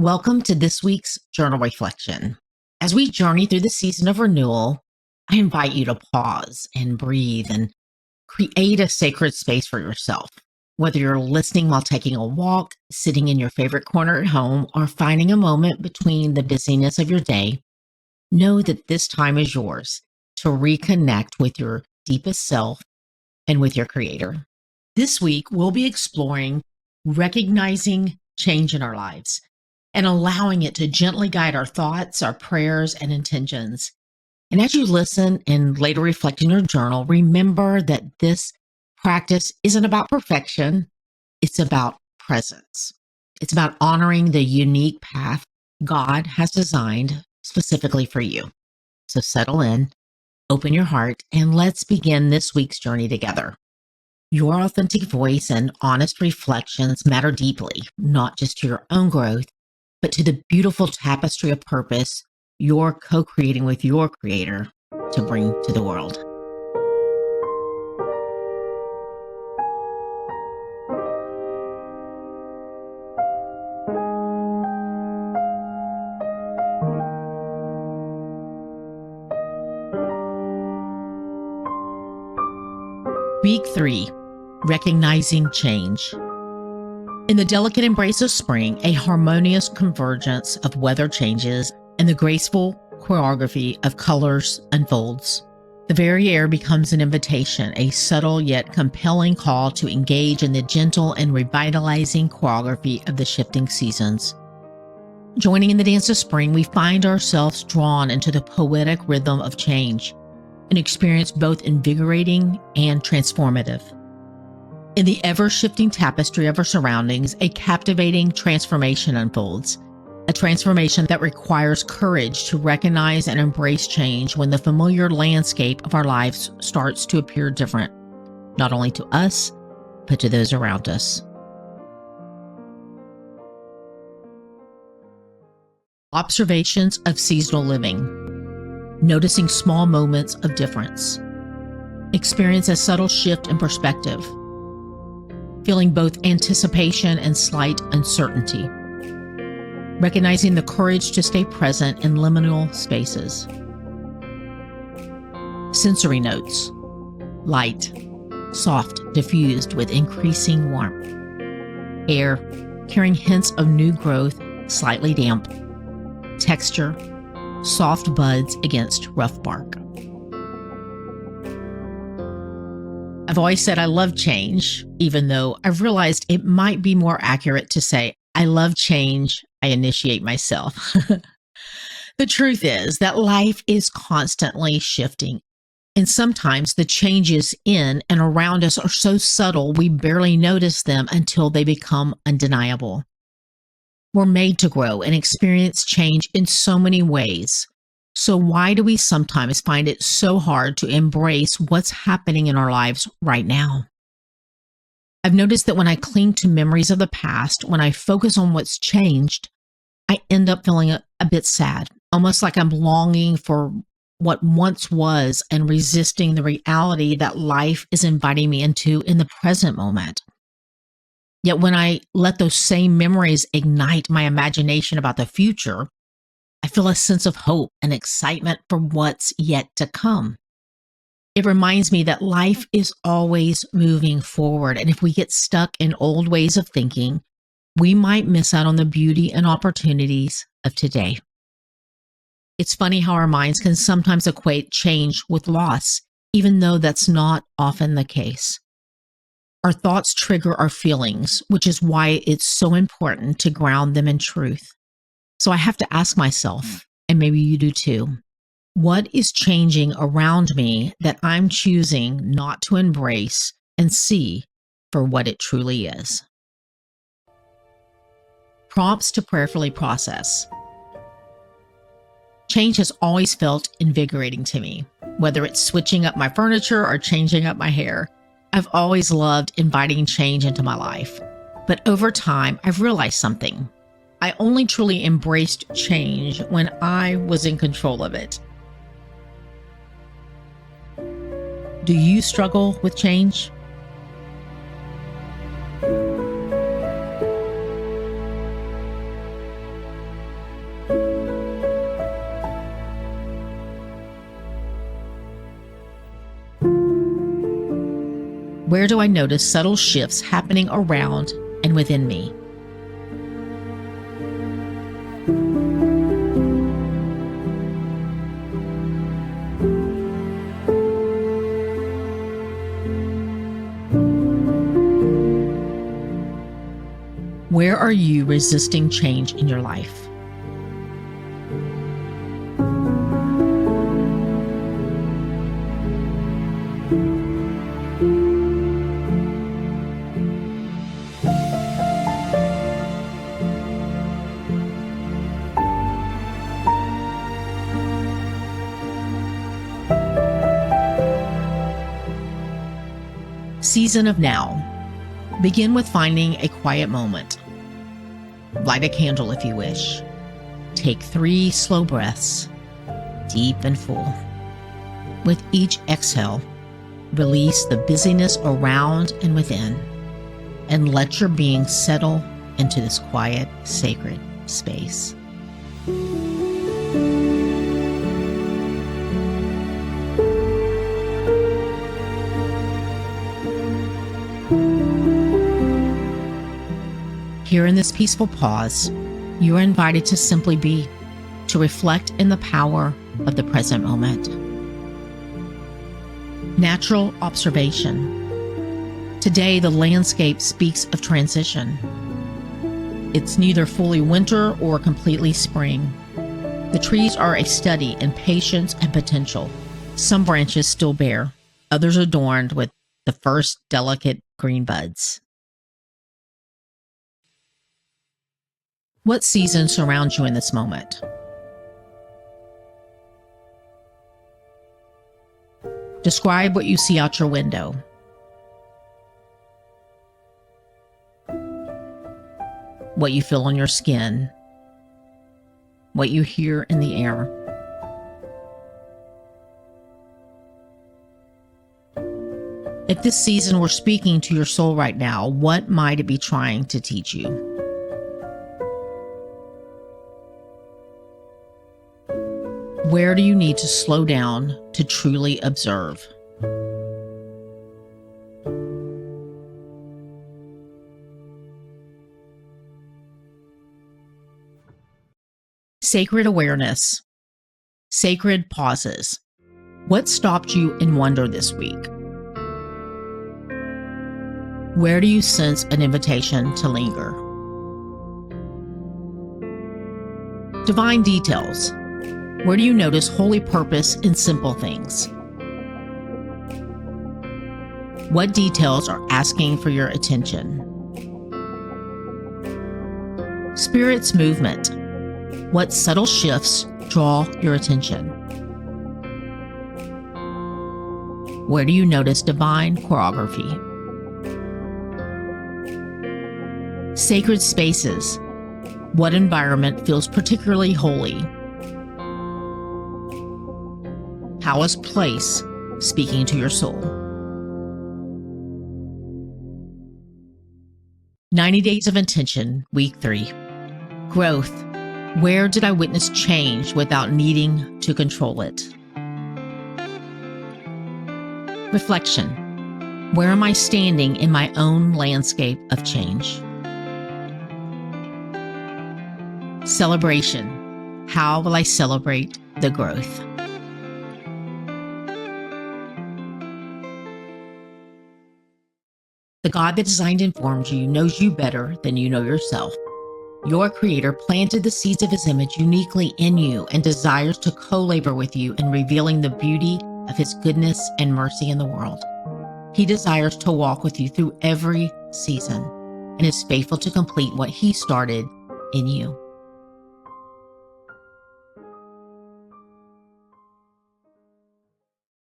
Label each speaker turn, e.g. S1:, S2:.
S1: Welcome to this week's journal reflection. As we journey through the season of renewal, I invite you to pause and breathe and create a sacred space for yourself. Whether you're listening while taking a walk, sitting in your favorite corner at home, or finding a moment between the busyness of your day, know that this time is yours to reconnect with your deepest self and with your creator. This week, we'll be exploring recognizing change in our lives and allowing it to gently guide our thoughts, our prayers, and intentions. And as you listen and later reflect in your journal, remember that this practice isn't about perfection, it's about presence. It's about honoring the unique path God has designed specifically for you. So settle in, open your heart, and let's begin this week's journey together. Your authentic voice and honest reflections matter deeply, not just to your own growth, but to the beautiful tapestry of purpose you're co-creating with your creator to bring to the world. Week 3, Recognizing Change. In the delicate embrace of spring, a harmonious convergence of weather changes and the graceful choreography of colors unfolds. The very air becomes an invitation, a subtle yet compelling call to engage in the gentle and revitalizing choreography of the shifting seasons. Joining in the dance of spring, we find ourselves drawn into the poetic rhythm of change, an experience both invigorating and transformative. In the ever-shifting tapestry of our surroundings, a captivating transformation unfolds, a transformation that requires courage to recognize and embrace change when the familiar landscape of our lives starts to appear different, not only to us, but to those around us. Observations of seasonal living. Noticing small moments of difference. Experience a subtle shift in perspective. Feeling both anticipation and slight uncertainty. Recognizing the courage to stay present in liminal spaces. Sensory notes. Light, soft, diffused with increasing warmth. Air, carrying hints of new growth, slightly damp. Texture, soft buds against rough bark. I've always said I love change, even though I've realized it might be more accurate to say I love change, I initiate myself. The truth is that life is constantly shifting, and sometimes the changes in and around us are so subtle we barely notice them until they become undeniable. We're made to grow and experience change in so many ways. So why do we sometimes find it so hard to embrace what's happening in our lives right now? I've noticed that when I cling to memories of the past, when I focus on what's changed, I end up feeling a bit sad, almost like I'm longing for what once was and resisting the reality that life is inviting me into in the present moment. Yet when I let those same memories ignite my imagination about the future, I feel a sense of hope and excitement for what's yet to come. It reminds me that life is always moving forward, and if we get stuck in old ways of thinking, we might miss out on the beauty and opportunities of today. It's funny how our minds can sometimes equate change with loss, even though that's not often the case. Our thoughts trigger our feelings, which is why it's so important to ground them in truth. So I have to ask myself, and maybe you do too, what is changing around me that I'm choosing not to embrace and see for what it truly is? Prompts to prayerfully process. Change has always felt invigorating to me, whether it's switching up my furniture or changing up my hair. I've always loved inviting change into my life. But over time, I've realized something. I only truly embraced change when I was in control of it. Do you struggle with change? Where do I notice subtle shifts happening around and within me? Where are you resisting change in your life? Season of now. Begin with finding a quiet moment. Light a candle if you wish. Take 3 slow breaths, deep and full. With each exhale, release the busyness around and within, and let your being settle into this quiet, sacred space. Here in this peaceful pause, you are invited to simply be, to reflect in the power of the present moment. Natural observation. Today, the landscape speaks of transition. It's neither fully winter or completely spring. The trees are a study in patience and potential. Some branches still bare, others adorned with the first delicate green buds. What season surrounds you in this moment? Describe what you see out your window. What you feel on your skin. What you hear in the air. If this season were speaking to your soul right now, what might it be trying to teach you? Where do you need to slow down to truly observe? Sacred awareness. Sacred pauses. What stopped you in wonder this week? Where do you sense an invitation to linger? Divine details. Where do you notice holy purpose in simple things? What details are asking for your attention? Spirit's movement. What subtle shifts draw your attention? Where do you notice divine choreography? Sacred spaces. What environment feels particularly holy? How is place speaking to your soul? 90 Days of Intention, Week 3. Growth. Where did I witness change without needing to control it? Reflection. Where am I standing in my own landscape of change? Celebration. How will I celebrate the growth? The God that designed and formed you knows you better than you know yourself. Your Creator planted the seeds of His image uniquely in you and desires to co-labor with you in revealing the beauty of His goodness and mercy in the world. He desires to walk with you through every season and is faithful to complete what He started in you.